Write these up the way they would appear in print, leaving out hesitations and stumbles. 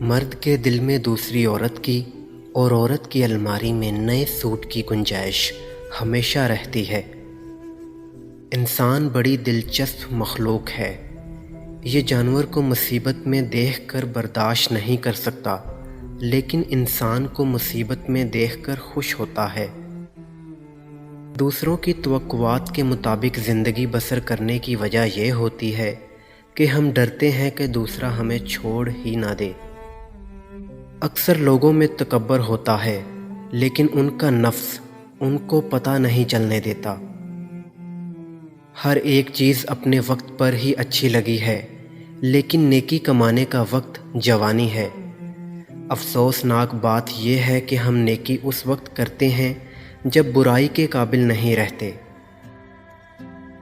مرد کے دل میں دوسری عورت کی اور عورت کی الماری میں نئے سوٹ کی گنجائش ہمیشہ رہتی ہے۔ انسان بڑی دلچسپ مخلوق ہے۔ یہ جانور کو مصیبت میں دیکھ کر برداشت نہیں کر سکتا، لیکن انسان کو مصیبت میں دیکھ کر خوش ہوتا ہے۔ دوسروں کی توقعات کے مطابق زندگی بسر کرنے کی وجہ یہ ہوتی ہے کہ ہم ڈرتے ہیں کہ دوسرا ہمیں چھوڑ ہی نہ دے۔ اکثر لوگوں میں تکبر ہوتا ہے، لیکن ان کا نفس ان کو پتہ نہیں چلنے دیتا۔ ہر ایک چیز اپنے وقت پر ہی اچھی لگی ہے، لیکن نیکی کمانے کا وقت جوانی ہے۔ افسوسناک بات یہ ہے کہ ہم نیکی اس وقت کرتے ہیں جب برائی کے قابل نہیں رہتے۔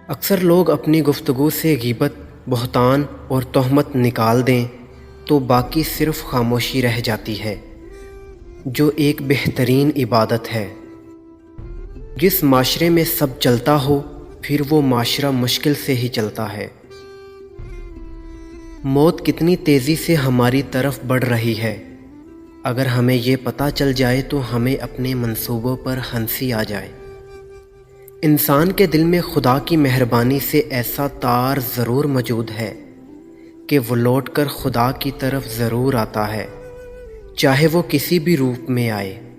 اکثر لوگ اپنی گفتگو سے غیبت، بہتان اور تہمت نکال دیں تو باقی صرف خاموشی رہ جاتی ہے، جو ایک بہترین عبادت ہے۔ جس معاشرے میں سب چلتا ہو، پھر وہ معاشرہ مشکل سے ہی چلتا ہے۔ موت کتنی تیزی سے ہماری طرف بڑھ رہی ہے۔ اگر ہمیں یہ پتہ چل جائے تو ہمیں اپنے منصوبوں پر ہنسی آ جائے۔ انسان کے دل میں خدا کی مہربانی سے ایسا تار ضرور موجود ہے کہ وہ لوٹ کر خدا کی طرف ضرور آتا ہے، چاہے وہ کسی بھی روپ میں آئے۔